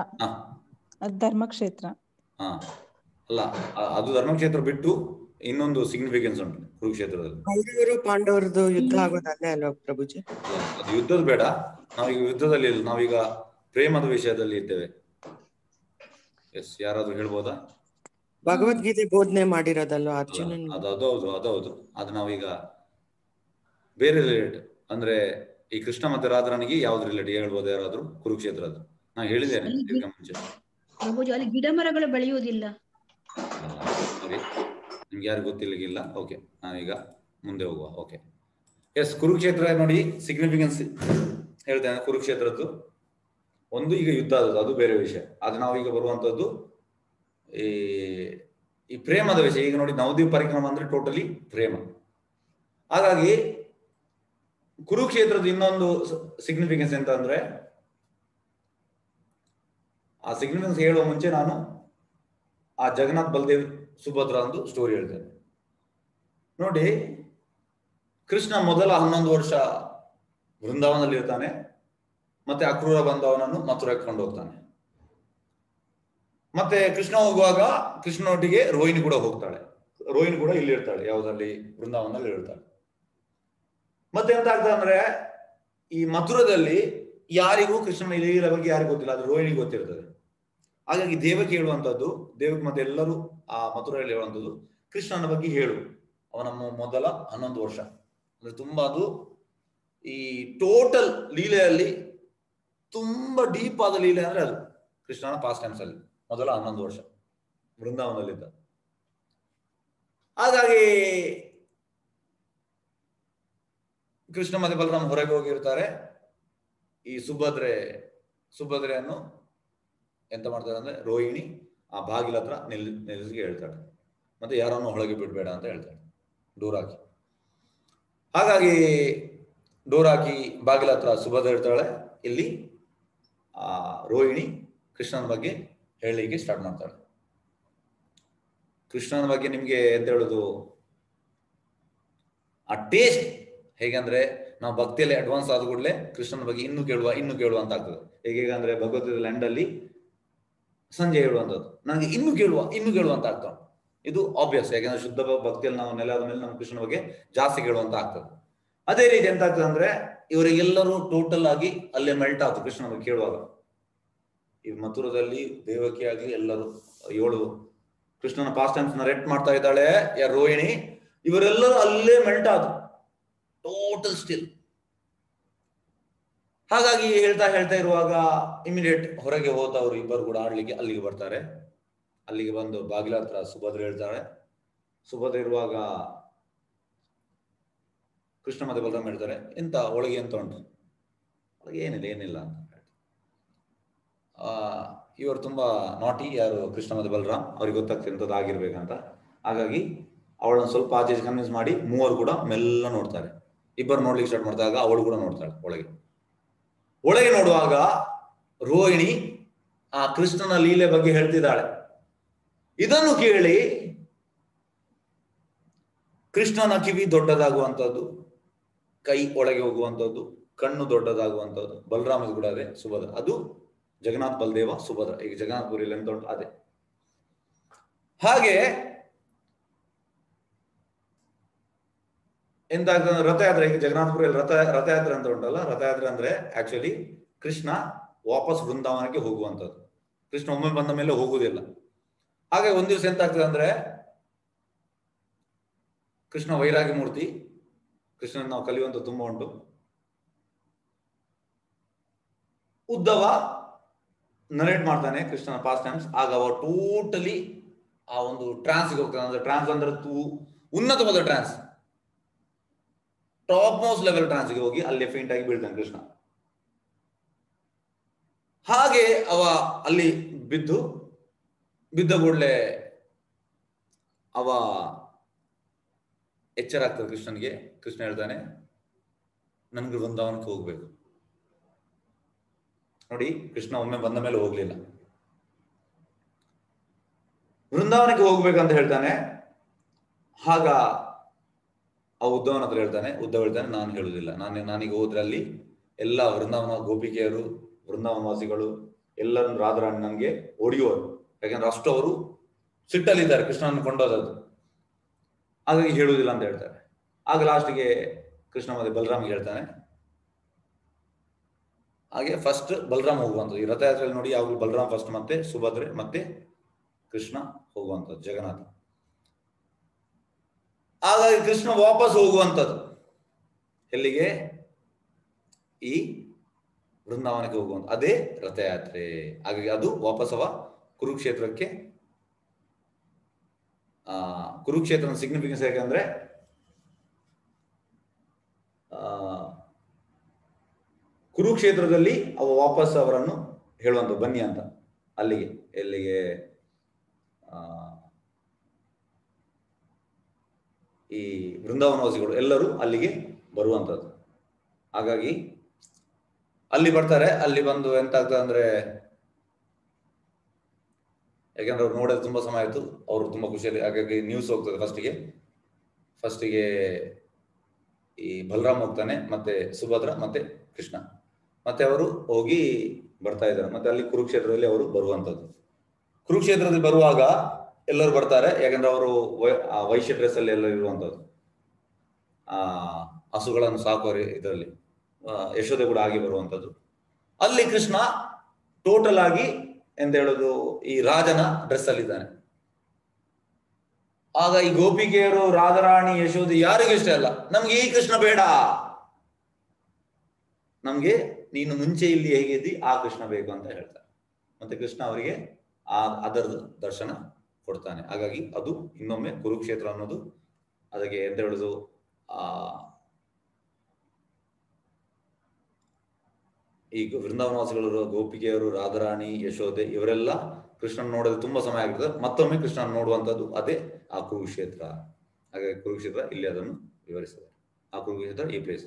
ಧರ್ಮಕ್ಷೇತ್ರ ಅಲ್ಲ, ಅದು ಧರ್ಮಕ್ಷೇತ್ರ ಬಿಟ್ಟು ಇನ್ನೊಂದು ಸಿಗ್ನಿಫಿಕೆನ್ಸ್ ಉಂಟು ಕುರುಕ್ಷೇತ್ರದಲ್ಲಿ. ಕೌರವರು ಪಾಂಡವರದ್ದು ಯುದ್ಧ ಆಗೋದಲ್ಲೇ ಅಲ್ವಾ ಪ್ರಭುಜಿ? ಅದು ಯುದ್ಧದ ಬೇಡ, ನಾವೀಗ ಯುದ್ಧದಲ್ಲಿ ಇಲ್ಲ, ನಾವೀಗ ಪ್ರೇಮದ ವಿಷಯದಲ್ಲಿ ಇದ್ದೇವೆ. ಎಸ್, ಯಾರಾದ್ರೂ ಹೇಳ್ಬೋದಾ? ಭಗವದ್ಗೀತೆ ಬೋಧನೆ ಮಾಡಿರೋದಲ್ವಾ ಅರ್ಜುನನ್? ಅದೌದು, ಅದು ನಾವೀಗ ಬೇರೆ ರಿಲೇಟ್ ಅಂದ್ರೆ ಈ ಕೃಷ್ಣ ಮತ್ತೆ ರಾಧರನಿಗೆ ಯಾವ್ದು ರಿಲೇಟ್ ಹೇಳ್ಬೋದು ಯಾರಾದ್ರೂ? ಕುರುಕ್ಷೇತ್ರದ ನಾನು ಹೇಳಿದ್ದೇನೆ ಇದಕ್ಕೆ ಮುಂಚೆ. ಅಲ್ಲಿ ಗಿಡ ಮರಗಳು ಬೆಳೆಯುವುದಿಲ್ಲ, ನಿಮ್ಗೆ ಯಾರು ಗೊತ್ತಿಲ್ಲ. ಓಕೆ, ನಾವೀಗ ಮುಂದೆ ಹೋಗುವ. ಓಕೆ, ಎಸ್, ಕುರುಕ್ಷೇತ್ರ ನೋಡಿ ಸಿಗ್ನಿಫಿಕೆನ್ಸ್ ಹೇಳ್ತೇನೆ ಕುರುಕ್ಷೇತ್ರದ್ದು. ಒಂದು ಈಗ ಯುದ್ಧ ಆದದ್ದು, ಅದು ಬೇರೆ ವಿಷಯ. ಅದು ನಾವೀಗ ಬರುವಂತದ್ದು ಈ ಪ್ರೇಮದ ವಿಷಯ. ಈಗ ನೋಡಿ, ನವದ್ವೀಪ ಪರಿಕ್ರಮ ಅಂದ್ರೆ ಟೋಟಲಿ ಪ್ರೇಮ. ಹಾಗಾಗಿ ಕುರುಕ್ಷೇತ್ರದ ಇನ್ನೊಂದು ಸಿಗ್ನಿಫಿಕೆನ್ಸ್ ಎಂತ ಅಂದ್ರೆ, ಆ ಸಿಗ್ನಿಫಿಕೆನ್ಸ್ ಹೇಳುವ ಮುಂಚೆ ನಾನು ಆ ಜಗನ್ನಾಥ್ ಬಲದೇವ್ ಸುಭದ್ರ ಒಂದು ಸ್ಟೋರಿ ಹೇಳ್ತೇನೆ ನೋಡಿ. ಕೃಷ್ಣ ಮೊದಲ 11 ವರ್ಷ ವೃಂದಾವನದಲ್ಲಿ ಇರ್ತಾನೆ, ಮತ್ತೆ ಅಕ್ರೂರ ಬಂದು ಅವನನ್ನು ಮಥುರಕ್ಕೆ ಕೊಂಡು ಹೋಗ್ತಾನೆ. ಮತ್ತೆ ಕೃಷ್ಣ ಹೋಗುವಾಗ ಕೃಷ್ಣನೊಟ್ಟಿಗೆ ರೋಹಿಣಿ ಕೂಡ ಹೋಗ್ತಾಳೆ. ರೋಹಿಣಿ ಕೂಡ ಇಲ್ಲಿ ಇರ್ತಾಳೆ, ಯಾವುದಲ್ಲಿ? ವೃಂದಾವನದಲ್ಲಿ ಇರ್ತಾಳೆ. ಮತ್ತೆ ಎಂತ ಆಗ್ತದೆ ಅಂದ್ರೆ, ಈ ಮಥುರದಲ್ಲಿ ಯಾರಿಗೂ ಕೃಷ್ಣನ ಲೀಲೆಯ ಬಗ್ಗೆ ಯಾರಿಗೂ ಗೊತ್ತಿಲ್ಲ, ಅದು ರೋಹಿಣಿಗೆ ಗೊತ್ತಿರ್ತದೆ. ಹಾಗಾಗಿ ದೇವಕಿ ಹೇಳುವಂತದ್ದು, ದೇವಕಿ ಮತ್ತೆ ಎಲ್ಲರೂ ಆ ಮಥುರಲ್ಲಿ ಹೇಳುವಂಥದ್ದು, ಕೃಷ್ಣನ ಬಗ್ಗೆ ಹೇಳು, ಅವನ ಮೊದಲ 11 ವರ್ಷ ಅಂದ್ರೆ ತುಂಬಾ ಅದು ಈ ಟೋಟಲ್ ಲೀಲೆಯಲ್ಲಿ ತುಂಬಾ ಡೀಪ್ ಆದ ಲೀಲೆ ಅಂದ್ರೆ ಅದು ಕೃಷ್ಣನ ಪಾಸ್ಟ್ ಟೈಮ್ಸ್ ಅಲ್ಲಿ ಮೊದಲ 11 ವರ್ಷ ವೃಂದಾವನದಲ್ಲಿದ್ದ. ಹಾಗಾಗಿ ಕೃಷ್ಣ ಮತ್ತೆ ಬಲರಾಮ ಹೊರಗೆ ಹೋಗಿರ್ತಾರೆ. ಈ ಸುಭದ್ರೆಯನ್ನು ಎಂತ ಮಾಡ್ತಾರೆ ಅಂದ್ರೆ, ರೋಹಿಣಿ ಆ ಬಾಗಿಲ ಹತ್ರ ನಿಲ್ಲಿಸಿಗೆ ಹೇಳ್ತಾಳೆ, ಮತ್ತೆ ಯಾರನ್ನು ಒಳಗೆ ಬಿಡ್ಬೇಡ ಅಂತ ಹೇಳ್ತಾಳೆ, ಡೋರ್ ಹಾಕಿ. ಹಾಗಾಗಿ ಡೋರ್ ಹಾಕಿ ಬಾಗಿಲ ಹತ್ರ ಸುಭದ್ರ ಹೇಳ್ತಾಳೆ. ಇಲ್ಲಿ ಆ ರೋಹಿಣಿ ಕೃಷ್ಣನ ಬಗ್ಗೆ ಹೇಳಲಿಕ್ಕೆ ಸ್ಟಾರ್ಟ್ ಮಾಡ್ತಾಳೆ. ಕೃಷ್ಣನ ಬಗ್ಗೆ ನಿಮ್ಗೆ ಎಂತ ಹೇಳುದು, ಆ ಟೇಸ್ಟ್ ಹೇಗಂದ್ರೆ, ನಾವು ಭಕ್ತಿಯಲ್ಲಿ ಅಡ್ವಾನ್ಸ್ ಆದ ಕೂಡಲೇ ಕೃಷ್ಣನ ಬಗ್ಗೆ ಇನ್ನು ಕೇಳುವ ಅಂತ ಆಗ್ತದೆ. ಹೇಗಂದ್ರೆ ಭಗವದ್ಗೀತೆಯಲ್ಲಿ ಎಂಡ್ ಅಲ್ಲಿ ಸಂಜೆ ಹೇಳುವಂಥದ್ದು, ನನಗೆ ಇನ್ನು ಕೇಳುವ ಅಂತ ಆಗ್ತಾನೆ. ಇದು ಆಬ್ವಿಯಸ್, ಯಾಕಂದ್ರೆ ಶುದ್ಧ ಭಕ್ತಿಯಲ್ಲಿ ನಾವು ನೆಲೆ ಆದ ಮೇಲೆ ನಮ್ಮ ಕೃಷ್ಣನ ಬಗ್ಗೆ ಜಾಸ್ತಿ ಕೇಳುವಂತ ಆಗ್ತದೆ. ಅದೇ ರೀತಿ ಎಂತ ಆಗ್ತದೆ ಅಂದ್ರೆ, ಇವರಿಗೆಲ್ಲರೂ ಟೋಟಲ್ ಆಗಿ ಅಲ್ಲೇ ಮೆಲ್ಟ್ ಆಯ್ತು ಕೃಷ್ಣನ ಬಗ್ಗೆ ಕೇಳುವಾಗ. ಈ ಮಥುರದಲ್ಲಿ ದೇವಕಿ ಆಗ್ಲಿ ಎಲ್ಲರೂ 7 ಕೃಷ್ಣನ ಪಾಸ್ಟ್ ಟೈಮ್ಸ್ ನರೇಟ್ ಮಾಡ್ತಾ ಇದ್ದಾಳೆ ಯಾರು? ರೋಹಿಣಿ. ಇವರೆಲ್ಲರೂ ಅಲ್ಲೇ ಮೆಲ್ಟ್ ಆದ್ರು, ಟೋಟಲ್ ಸ್ಟಿಲ್. ಹಾಗಾಗಿ ಹೇಳ್ತಾ ಇರುವಾಗ ಇಮಿಡಿಯೇಟ್ ಹೊರಗೆ ಹೋದವರು ಇಬ್ಬರು ಕೂಡ ಆಡ್ಲಿಕ್ಕೆ ಅಲ್ಲಿಗೆ ಬರ್ತಾರೆ. ಅಲ್ಲಿಗೆ ಬಂದು ಬಾಗಿಲ ಹತ್ರ ಸುಭದ್ರ ಹೇಳ್ತಾಳೆ. ಸುಭದ್ರ ಇರುವಾಗ ಕೃಷ್ಣ ಮತ್ತೆ ಬಲರಾಮ ಹೇಳ್ತಾರೆ, ಎಂತ ಒಳಗೆ ಎಂತ ಉಂಟು? ಒಳಗೆ ಏನಿಲ್ಲ ಅಂತ. ಇವರು ತುಂಬಾ ನಾಟಿ, ಯಾರು? ಕೃಷ್ಣ ಮತ್ತೆ ಬಲರಾಮ್. ಅವ್ರಿಗೆ ಗೊತ್ತಾಗ್ತದೆ ಎಂತದ್ದು ಆಗಿರ್ಬೇಕಂತ. ಹಾಗಾಗಿ ಅವಳನ್ನು ಸ್ವಲ್ಪ ಆಚೆ ಕನ್ವಿನ್ಸ್ ಮಾಡಿ ಮೂವರು ಕೂಡ ಮೆಲ್ಲ ನೋಡ್ತಾರೆ. ಇಬ್ಬರು ನೋಡ್ಲಿಕ್ಕೆ ಸ್ಟಾರ್ಟ್ ಮಾಡಿದಾಗ ಅವಳು ಕೂಡ ನೋಡ್ತಾಳೆ ಒಳಗೆ. ಒಳಗೆ ನೋಡುವಾಗ ರೋಹಿಣಿ ಆ ಕೃಷ್ಣನ ಲೀಲೆ ಬಗ್ಗೆ ಹೇಳ್ತಿದ್ದಾಳೆ. ಇದನ್ನು ಕೇಳಿ ಕೃಷ್ಣನ ಕಿವಿ ದೊಡ್ಡದಾಗುವಂಥದ್ದು, ಕೈ ಒಳಗೆ ಹೋಗುವಂಥದ್ದು, ಕಣ್ಣು ದೊಡ್ಡದಾಗುವಂಥದ್ದು. ಬಲರಾಮ ಕೂಡ ಅದೇ, ಸುಭದ್ರ ಅದು ಜಗನ್ನಾಥ್ ಬಲದೇವ ಸುಭದ್ರ. ಈಗ ಜಗನ್ನಾಥ್ ಪುರಿಯಲ್ಲಿ ಎಂತ ಉಂಟು ಅದೇ. ಹಾಗೆ ಎಂತಾಗ್ತದೆ ರಥಯಾತ್ರೆ. ಈಗ ಜಗನ್ನಾಥಪುರಿಯಲ್ಲಿ ರಥಯಾತ್ರೆ ಅಂತ ಉಂಟಲ್ಲ, ರಥಯಾತ್ರೆ ಅಂದ್ರೆ ಆಕ್ಚುಲಿ ಕೃಷ್ಣ ವಾಪಸ್ ವೃಂದಾವನಕ್ಕೆ ಹೋಗುವಂಥದ್ದು. ಕೃಷ್ಣ ಒಮ್ಮೆ ಬಂದ ಮೇಲೆ ಹೋಗುವುದಿಲ್ಲ. ಹಾಗೆ ಒಂದ್ ದಿವಸ ಎಂತ ಆಗ್ತದೆ ಅಂದ್ರೆ, ಕೃಷ್ಣ ವೈರಾಗಿ ಮೂರ್ತಿ, ಕೃಷ್ಣನ ನಾವು ಕಲಿಯುವಂತ ತುಂಬಾ ಉಂಟು. ಉದ್ದವ ನರೇಟ್ ಮಾಡ್ತಾನೆ ಕೃಷ್ಣನ ಪಾಸ್ಟ್ ಟೈಮ್ಸ್. ಆಗ ಅವ ಟೋಟಲಿ ಆ ಒಂದು ಟ್ರಾನ್ಸ್ಗೆ ಹೋಗ್ತಾನೆ. ಅಂದ್ರೆ ಟ್ರಾನ್ಸ್ ಅಂದ್ರೆ ಉನ್ನತವಾದ ಟ್ರಾನ್ಸ್, ಟಾಪ್ ಮೋಸ್ಟ್ ಲೆವೆಲ್ ಟ್ರಾನ್ಸ್ಗೆ ಹೋಗಿ ಅಲ್ಲಿ ಫೇಂಟ್ ಆಗಿ ಬೀಳ್ತಾನೆ ಕೃಷ್ಣ. ಹಾಗೆ ಅವ ಅಲ್ಲಿ ಬಿದ್ದ ಕೂಡಲೇ ಅವ ಎಚ್ಚರ ಆಗ್ತದೆ ಕೃಷ್ಣನಿಗೆ. ಕೃಷ್ಣ ಹೇಳ್ತಾನೆ, ನನ್ಗೆ ವೃಂದಾವನಕ್ಕೆ ಹೋಗ್ಬೇಕು. ನೋಡಿ, ಕೃಷ್ಣ ಒಮ್ಮೆ ಬಂದ ಮೇಲೆ ಹೋಗ್ಲಿಲ್ಲ, ವೃಂದಾವನಕ್ಕೆ ಹೋಗ್ಬೇಕಂತ ಹೇಳ್ತಾನೆ. ಆಗ ಆ ಉದ್ಧವನ ಹತ್ರ ಹೇಳ್ತಾನೆ. ಉದ್ಧವ್ ಹೇಳ್ತಾನೆ, ನಾನು ಹೇಳುದಿಲ್ಲ, ನಾನೀಗ ಹೋದ್ರೆ ಅಲ್ಲಿ ಎಲ್ಲ ವೃಂದಾವನ ಗೋಪಿಕೆಯರು, ವೃಂದಾವನವಾಸಿಗಳು ಎಲ್ಲರನ್ನು ರಾಧಾರಾಣಿ ನನಗೆ ಹೊಡೆಯುವರು. ಯಾಕಂದ್ರೆ ಅಷ್ಟು ಅವರು ಸಿಟ್ಟಲ್ಲಿದ್ದಾರೆ ಕೃಷ್ಣನ ಕೊಂಡೋದದ್ದು. ಹಾಗಾಗಿ ಹೇಳುವುದಿಲ್ಲ ಅಂತ ಹೇಳ್ತಾರೆ. ಆಗ ಲಾಸ್ಟ್ಗೆ ಕೃಷ್ಣ ಮತ್ತೆ ಬಲರಾಮಿಗೆ ಹೇಳ್ತಾನೆ. ಹಾಗೆ ಫಸ್ಟ್ ಬಲರಾಮ್ ಹೋಗುವಂಥದ್ದು. ಈ ರಥಯಾತ್ರೆಯಲ್ಲಿ ನೋಡಿ, ಯಾವಾಗಲೂ ಬಲರಾಮ್ ಫಸ್ಟ್, ಮತ್ತೆ ಸುಭದ್ರೆ, ಮತ್ತೆ ಕೃಷ್ಣ ಹೋಗುವಂಥದ್ದು, ಜಗನ್ನಾಥ. ಹಾಗಾಗಿ ಕೃಷ್ಣ ವಾಪಸ್ ಹೋಗುವಂಥದ್ದು ಎಲ್ಲಿಗೆ? ಈ ವೃಂದಾವನಕ್ಕೆ ಹೋಗುವಂಥ ಅದೇ ರಥಯಾತ್ರೆ. ಹಾಗಾಗಿ ಅದು ವಾಪಸವ ಕುರುಕ್ಷೇತ್ರಕ್ಕೆ. ಕುರುಕ್ಷೇತ್ರನ ಸಿಗ್ನಿಫಿಕೆನ್ಸ್ ಯಾಕಂದ್ರೆ ಕುರುಕ್ಷೇತ್ರದಲ್ಲಿ ಅವ ವಾಪಸ್ ಅವರನ್ನು ಹೇಳುವಂತ ಬನ್ನಿ ಅಂತ. ಅಲ್ಲಿಗೆ ಎಲ್ಲಿಗೆ? ಈ ವೃಂದಾವನವಾಸಿಗಳು ಎಲ್ಲರೂ ಅಲ್ಲಿಗೆ ಬರುವಂಥದ್ದು. ಹಾಗಾಗಿ ಅಲ್ಲಿ ಬರ್ತಾರೆ. ಅಲ್ಲಿ ಬಂದು ಎಂತ ಆಗ್ತದೆ ಅಂದ್ರೆ, ಯಾಕಂದ್ರೆ ಅವ್ರು ನೋಡೋದು ತುಂಬಾ ಸಮಯ ಆಯ್ತು, ಅವರು ತುಂಬಾ ಖುಷಿಯಲ್ಲಿ. ಹಾಗಾಗಿ ನ್ಯೂಸ್ ಹೋಗ್ತದೆ ಫಸ್ಟಿಗೆ ಈ ಬಲರಾಮ್ ಹೋಗ್ತಾನೆ, ಮತ್ತೆ ಸುಭದ್ರ, ಮತ್ತೆ ಕೃಷ್ಣ, ಮತ್ತೆ ಅವರು ಹೋಗಿ ಬರ್ತಾ ಇದ್ದಾರೆ. ಮತ್ತೆ ಅಲ್ಲಿ ಕುರುಕ್ಷೇತ್ರದಲ್ಲಿ ಅವರು ಬರುವಂತದ್ದು. ಕುರುಕ್ಷೇತ್ರದಲ್ಲಿ ಬರುವಾಗ ಎಲ್ಲರೂ ಬರ್ತಾರೆ, ಯಾಕಂದ್ರೆ ಅವರು ವೈಶ್ಯ ಡ್ರೆಸ್ ಅಲ್ಲಿ ಎಲ್ಲ ಇರುವಂತದ್ದು. ಹಸುಗಳನ್ನು ಸಾಕುವ ಇದರಲ್ಲಿ ಯಶೋದೆ ಕೂಡ ಆಗಿ ಬರುವಂತದ್ದು. ಅಲ್ಲಿ ಕೃಷ್ಣ ಟೋಟಲ್ ಆಗಿ ಎಂತ ಹೇಳೋದು, ಈ ರಾಜನ ಡ್ರೆಸ್ ಅಲ್ಲಿ ಇದ್ದಾನೆ. ಆಗ ಈ ಗೋಪಿಕೆಯರು, ರಾಧಾರಾಣಿ, ಯಶೋದೆ ಯಾರಿಗೂ ಇಷ್ಟ ಇಲ್ಲ. ನಮ್ಗೆ ಈ ಕೃಷ್ಣ ಬೇಡ, ನಮ್ಗೆ ನೀನು ಮುಂಚೆ ಇಲ್ಲಿ ಹೇಗಿದ್ದಿ ಆ ಕೃಷ್ಣ ಬೇಕು ಅಂತ ಹೇಳ್ತಾರೆ. ಮತ್ತೆ ಕೃಷ್ಣ ಅವರಿಗೆ ಅದರ ದರ್ಶನ ಕೊಡ್ತಾನೆ. ಹಾಗಾಗಿ ಅದು ಇನ್ನೊಮ್ಮೆ ಕುರುಕ್ಷೇತ್ರ ಅನ್ನೋದು ಅದಕ್ಕೆ ಎಂತ ಹೇಳುದು, ಈಗ ವೃಂದಾವನವಾಸಿಗಳು, ಗೋಪಿಕೆಯರು, ರಾಧಾರಾಣಿ, ಯಶೋದೆ ಇವರೆಲ್ಲ ಕೃಷ್ಣನ್ ನೋಡೋದು ತುಂಬಾ ಸಮಯ ಆಗಿರ್ತದೆ. ಮತ್ತೊಮ್ಮೆ ಕೃಷ್ಣನ್ ನೋಡುವಂತದ್ದು ಅದೇ ಆ ಕುರುಕ್ಷೇತ್ರ. ಹಾಗಾಗಿ ಕುರುಕ್ಷೇತ್ರ ಇಲ್ಲಿ ಅದನ್ನು ವಿವರಿಸಿದೆ. ಆ ಕುರುಕ್ಷೇತ್ರ ಈ ಪ್ಲೇಸ್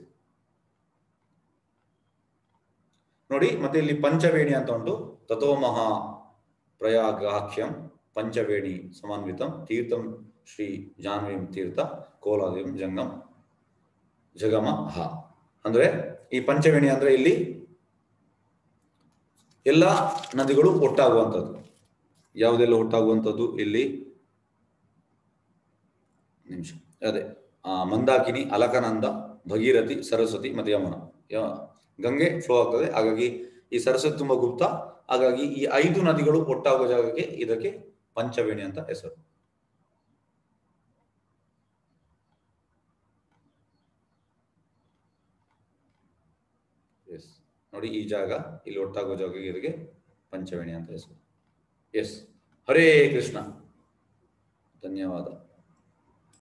ನೋಡಿ. ಮತ್ತೆ ಇಲ್ಲಿ ಪಂಚವೇಣಿ ಅಂತ ಉಂಟು. ತಥೋ ಮಹಾ ಪ್ರಯಾಗಾಖ್ಯಂ ಪಂಚವೇಣಿ ಸಮಾನ್ವಿತಂ ತೀರ್ಥಂ ಶ್ರೀ ಜಾಹ್ನವೀಂ ತೀರ್ಥ ಕೋಲಾದಿಂ ಜಗಮ ಹ. ಅಂದ್ರೆ ಈ ಪಂಚವೇಣಿ ಅಂದ್ರೆ ಇಲ್ಲಿ ಎಲ್ಲ ನದಿಗಳು ಒಟ್ಟಾಗುವಂಥದ್ದು. ಯಾವುದೆಲ್ಲ ಒಟ್ಟಾಗುವಂಥದ್ದು ಇಲ್ಲಿ ನಿಮಿಷ ಅದೇ ಮಂದಾಕಿನಿ, ಅಲಕನಂದ, ಭಗೀರಥಿ, ಸರಸ್ವತಿ ಮತ್ತೆ ಯಮುನಾ. ಗಂಗೆ ಫ್ಲೋ ಆಗ್ತದೆ. ಹಾಗಾಗಿ ಈ ಸರಸ್ವತಿ ತುಂಬಾ ಗುಪ್ತ. ಹಾಗಾಗಿ ಈ 5 ನದಿಗಳು ಒಟ್ಟಾಗುವ ಜಾಗಕ್ಕೆ ಇದಕ್ಕೆ ಪಂಚವೇಣಿ ಅಂತ ಹೆಸರು. ಎಸ್ ನೋಡಿ, ಈ ಜಾಗ ಇಲ್ಲಿ ಒಟ್ಟಾಗುವ ಜಾಗಕ್ಕೆ ಇದಕ್ಕೆ ಪಂಚವೇಣಿ ಅಂತ ಹೆಸರು. ಎಸ್, ಹರೇ ಕೃಷ್ಣ. ಧನ್ಯವಾದ.